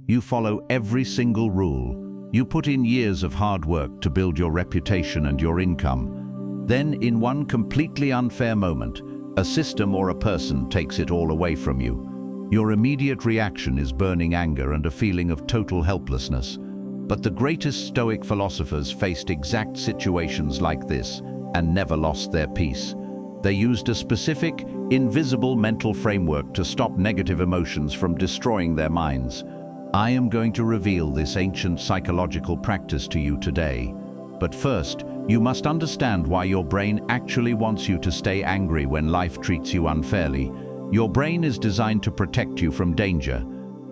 You follow every single rule. You put in years of hard work to build your reputation and your income. Then, in one completely unfair moment, a system or a person takes it all away from you. Your immediate reaction is burning anger and a feeling of total helplessness. But the greatest Stoic philosophers faced exact situations like this and never lost their peace. They used a specific, invisible mental framework to stop negative emotions from destroying their minds. I am going to reveal this ancient psychological practice to you today. But first, you must understand why your brain actually wants you to stay angry when life treats you unfairly. Your brain is designed to protect you from danger.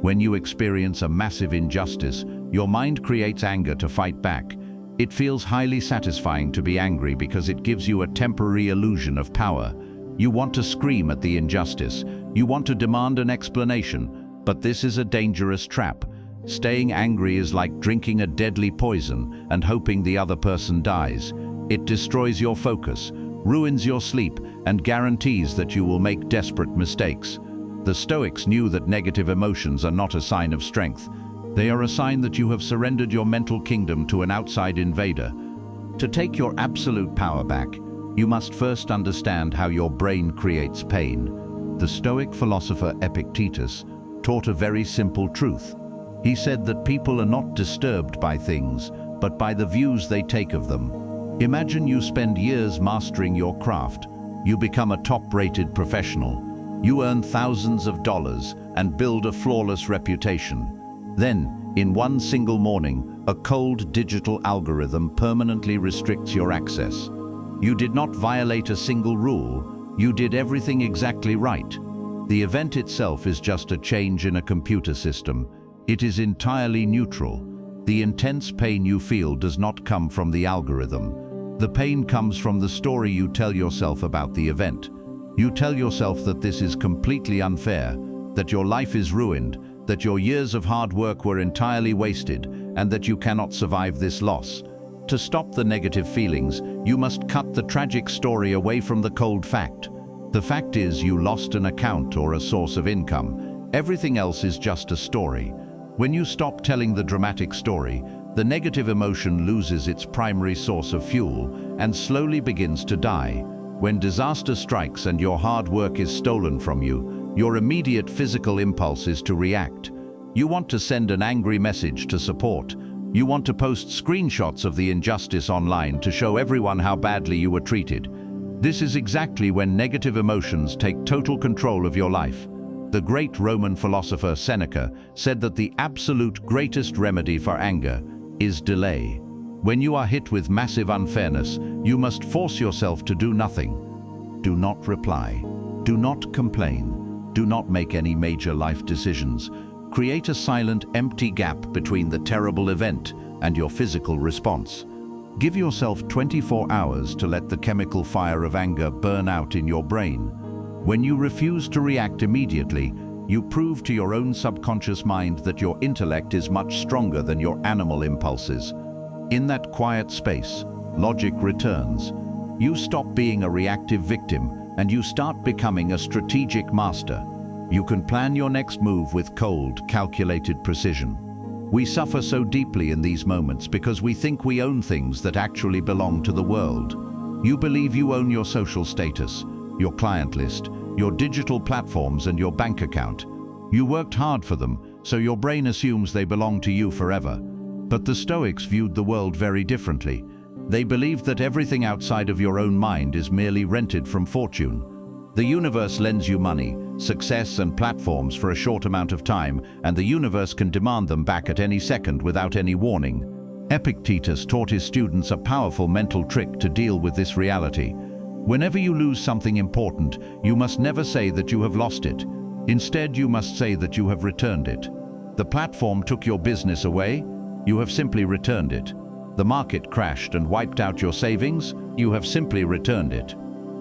When you experience a massive injustice, your mind creates anger to fight back. It feels highly satisfying to be angry because it gives you a temporary illusion of power. You want to scream at the injustice. You want to demand an explanation. But this is a dangerous trap. Staying angry is like drinking a deadly poison and hoping the other person dies. It destroys your focus, ruins your sleep, and guarantees that you will make desperate mistakes. The Stoics knew that negative emotions are not a sign of strength. They are a sign that you have surrendered your mental kingdom to an outside invader. To take your absolute power back, you must first understand how your brain creates pain. The Stoic philosopher Epictetus taught a very simple truth. He said that people are not disturbed by things, but by the views they take of them. Imagine you spend years mastering your craft. You become a top-rated professional. You earn thousands of dollars and build a flawless reputation. Then, in one single morning, a cold digital algorithm permanently restricts your access. You did not violate a single rule. You did everything exactly right. The event itself is just a change in a computer system. It is entirely neutral. The intense pain you feel does not come from the algorithm. The pain comes from the story you tell yourself about the event. You tell yourself that this is completely unfair, that your life is ruined, that your years of hard work were entirely wasted, and that you cannot survive this loss. To stop the negative feelings, you must cut the tragic story away from the cold fact. The fact is, you lost an account or a source of income. Everything else is just a story. When you stop telling the dramatic story, the negative emotion loses its primary source of fuel and slowly begins to die. When disaster strikes and your hard work is stolen from you, your immediate physical impulse is to react. You want to send an angry message to support. You want to post screenshots of the injustice online to show everyone how badly you were treated. This is exactly when negative emotions take total control of your life. The great Roman philosopher Seneca said that the absolute greatest remedy for anger is delay. When you are hit with massive unfairness, you must force yourself to do nothing. Do not reply. Do not complain. Do not make any major life decisions. Create a silent, empty gap between the terrible event and your physical response. Give yourself 24 hours to let the chemical fire of anger burn out in your brain. When you refuse to react immediately, you prove to your own subconscious mind that your intellect is much stronger than your animal impulses. In that quiet space, logic returns. You stop being a reactive victim and you start becoming a strategic master. You can plan your next move with cold, calculated precision. We suffer so deeply in these moments because we think we own things that actually belong to the world. You believe you own your social status, your client list, your digital platforms, and your bank account. You worked hard for them, so your brain assumes they belong to you forever. But the Stoics viewed the world very differently. They believed that everything outside of your own mind is merely rented from fortune. The universe lends you money, success, and platforms for a short amount of time, and the universe can demand them back at any second without any warning. Epictetus taught his students a powerful mental trick to deal with this reality. Whenever you lose something important, you must never say that you have lost it. Instead, you must say that you have returned it. The platform took your business away, you have simply returned it. The market crashed and wiped out your savings, you have simply returned it.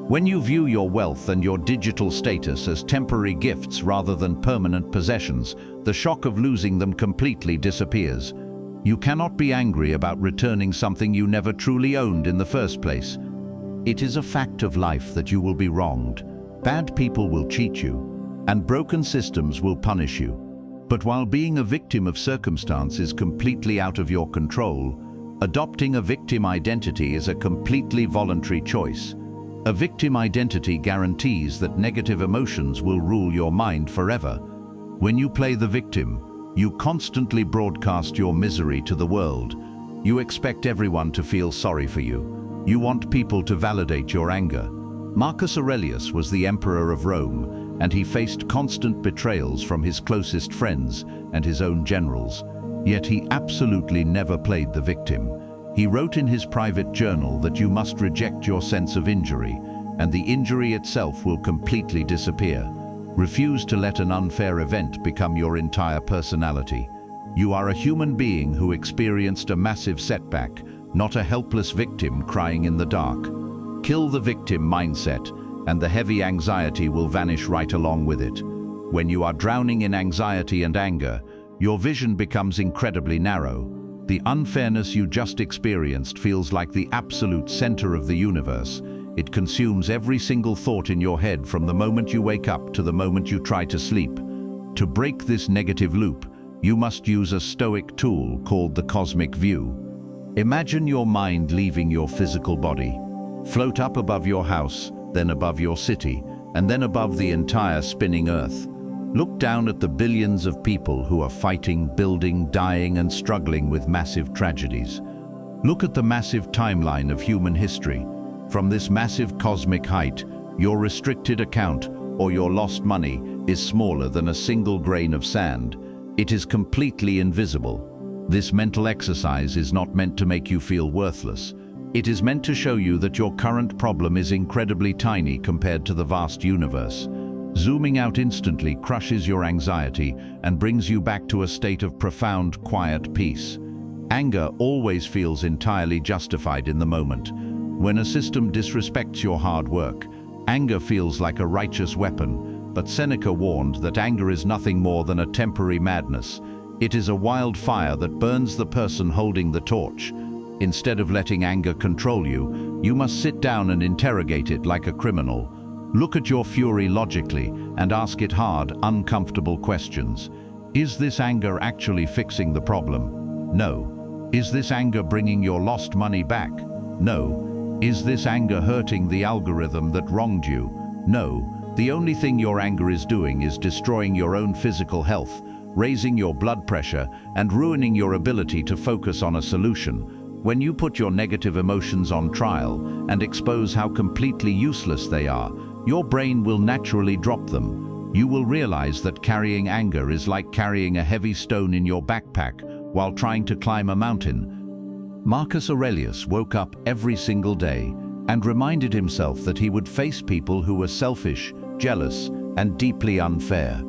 When you view your wealth and your digital status as temporary gifts rather than permanent possessions, the shock of losing them completely disappears. You cannot be angry about returning something you never truly owned in the first place. It is a fact of life that you will be wronged. Bad people will cheat you, and broken systems will punish you. But while being a victim of circumstance is completely out of your control, adopting a victim identity is a completely voluntary choice. A victim identity guarantees that negative emotions will rule your mind forever. When you play the victim, you constantly broadcast your misery to the world. You expect everyone to feel sorry for you. You want people to validate your anger. Marcus Aurelius was the emperor of Rome, and he faced constant betrayals from his closest friends and his own generals. Yet he absolutely never played the victim. He wrote in his private journal that you must reject your sense of injury, and the injury itself will completely disappear. Refuse to let an unfair event become your entire personality. You are a human being who experienced a massive setback, not a helpless victim crying in the dark. Kill the victim mindset, and the heavy anxiety will vanish right along with it. When you are drowning in anxiety and anger, your vision becomes incredibly narrow. The unfairness you just experienced feels like the absolute center of the universe. It consumes every single thought in your head from the moment you wake up to the moment you try to sleep. To break this negative loop, you must use a Stoic tool called the cosmic view. Imagine your mind leaving your physical body. Float up above your house, then above your city, and then above the entire spinning earth. Look down at the billions of people who are fighting, building, dying, and struggling with massive tragedies. Look at the massive timeline of human history. From this massive cosmic height, your restricted account or your lost money is smaller than a single grain of sand. It is completely invisible. This mental exercise is not meant to make you feel worthless. It is meant to show you that your current problem is incredibly tiny compared to the vast universe. Zooming out instantly crushes your anxiety and brings you back to a state of profound, quiet peace. Anger always feels entirely justified in the moment. When a system disrespects your hard work, anger feels like a righteous weapon, but Seneca warned that anger is nothing more than a temporary madness. It is a wildfire that burns the person holding the torch. Instead of letting anger control you, you must sit down and interrogate it like a criminal. Look at your fury logically and ask it hard, uncomfortable questions. Is this anger actually fixing the problem? No. Is this anger bringing your lost money back? No. Is this anger hurting the algorithm that wronged you? No. The only thing your anger is doing is destroying your own physical health, raising your blood pressure, and ruining your ability to focus on a solution. When you put your negative emotions on trial and expose how completely useless they are, your brain will naturally drop them. You will realize that carrying anger is like carrying a heavy stone in your backpack while trying to climb a mountain. Marcus Aurelius woke up every single day and reminded himself that he would face people who were selfish, jealous, and deeply unfair.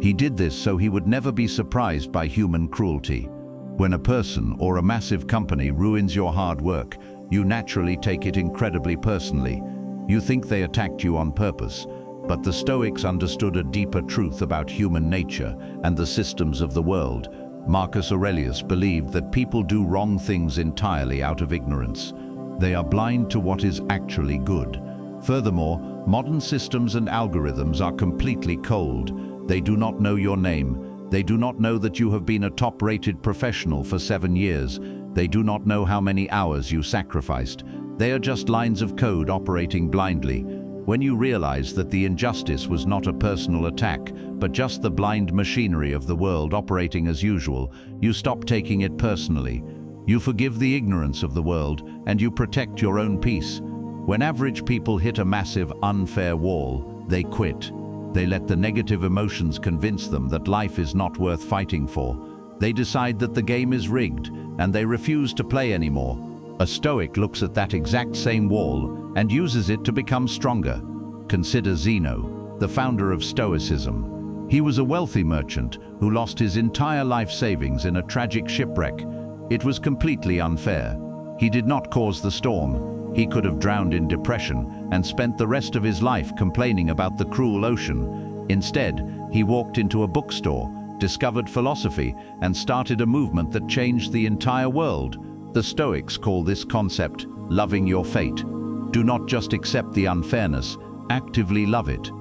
He did this so he would never be surprised by human cruelty. When a person or a massive company ruins your hard work, you naturally take it incredibly personally. You think they attacked you on purpose, but the Stoics understood a deeper truth about human nature and the systems of the world. Marcus Aurelius believed that people do wrong things entirely out of ignorance. They are blind to what is actually good. Furthermore, modern systems and algorithms are completely cold. They do not know your name. They do not know that you have been a top-rated professional for 7 years. They do not know how many hours you sacrificed. They are just lines of code operating blindly. When you realize that the injustice was not a personal attack, but just the blind machinery of the world operating as usual, you stop taking it personally. You forgive the ignorance of the world, and you protect your own peace. When average people hit a massive, unfair wall, they quit. They let the negative emotions convince them that life is not worth fighting for. They decide that the game is rigged, and they refuse to play anymore. A Stoic looks at that exact same wall and uses it to become stronger. Consider Zeno, the founder of Stoicism. He was a wealthy merchant who lost his entire life savings in a tragic shipwreck. It was completely unfair. He did not cause the storm. He could have drowned in depression and spent the rest of his life complaining about the cruel ocean. Instead, he walked into a bookstore, discovered philosophy, and started a movement that changed the entire world. The Stoics call this concept loving your fate. Do not just accept the unfairness, actively love it.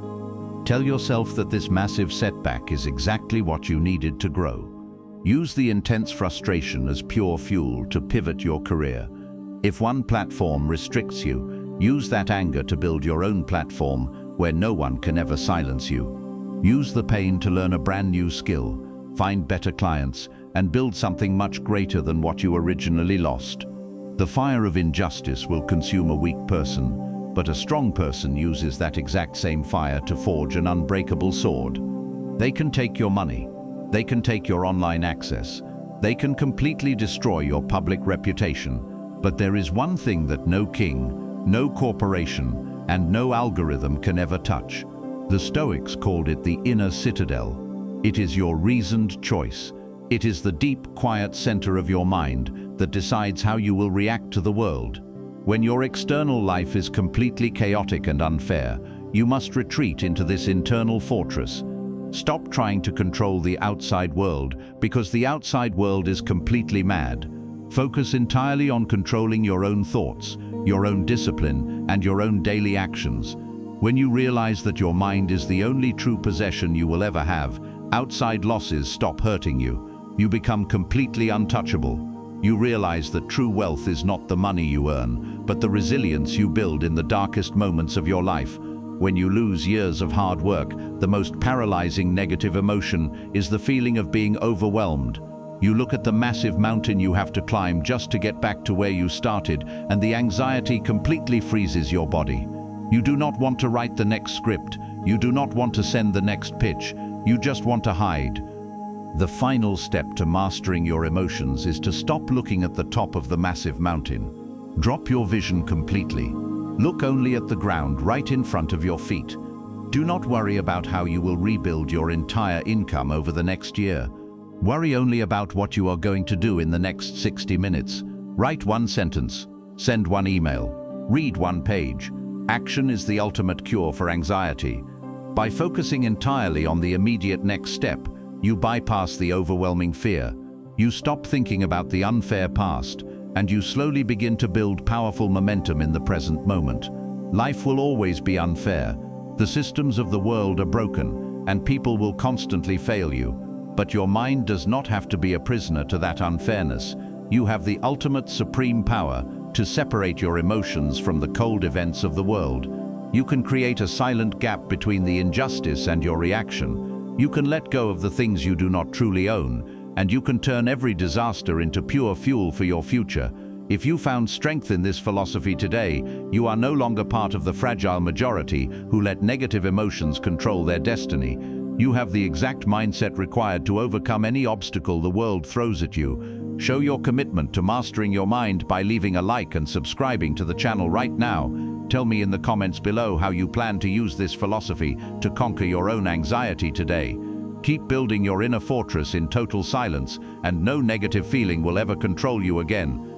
Tell yourself that this massive setback is exactly what you needed to grow. Use the intense frustration as pure fuel to pivot your career. If one platform restricts you, use that anger to build your own platform where no one can ever silence you. Use the pain to learn a brand new skill, find better clients, and build something much greater than what you originally lost. The fire of injustice will consume a weak person, but a strong person uses that exact same fire to forge an unbreakable sword. They can take your money. They can take your online access. They can completely destroy your public reputation. But there is one thing that no king, no corporation, and no algorithm can ever touch. The Stoics called it the inner citadel. It is your reasoned choice. It is the deep, quiet center of your mind that decides how you will react to the world. When your external life is completely chaotic and unfair, you must retreat into this internal fortress. Stop trying to control the outside world, because the outside world is completely mad. Focus entirely on controlling your own thoughts, your own discipline, and your own daily actions. When you realize that your mind is the only true possession you will ever have, outside losses stop hurting you. You become completely untouchable. You realize that true wealth is not the money you earn, but the resilience you build in the darkest moments of your life. When you lose years of hard work, the most paralyzing negative emotion is the feeling of being overwhelmed. You look at the massive mountain you have to climb just to get back to where you started, and the anxiety completely freezes your body. You do not want to write the next script. You do not want to send the next pitch. You just want to hide. The final step to mastering your emotions is to stop looking at the top of the massive mountain. Drop your vision completely. Look only at the ground right in front of your feet. Do not worry about how you will rebuild your entire income over the next year. Worry only about what you are going to do in the next 60 minutes. Write one sentence, send one email, read one page. Action is the ultimate cure for anxiety. By focusing entirely on the immediate next step, you bypass the overwhelming fear. You stop thinking about the unfair past, and you slowly begin to build powerful momentum in the present moment. Life will always be unfair. The systems of the world are broken, and people will constantly fail you. But your mind does not have to be a prisoner to that unfairness. You have the ultimate supreme power to separate your emotions from the cold events of the world. You can create a silent gap between the injustice and your reaction. You can let go of the things you do not truly own, and you can turn every disaster into pure fuel for your future. If you found strength in this philosophy today, you are no longer part of the fragile majority who let negative emotions control their destiny. You have the exact mindset required to overcome any obstacle the world throws at you. Show your commitment to mastering your mind by leaving a like and subscribing to the channel right now. Tell me in the comments below how you plan to use this philosophy to conquer your own anxiety today. Keep building your inner fortress in total silence, and no negative feeling will ever control you again.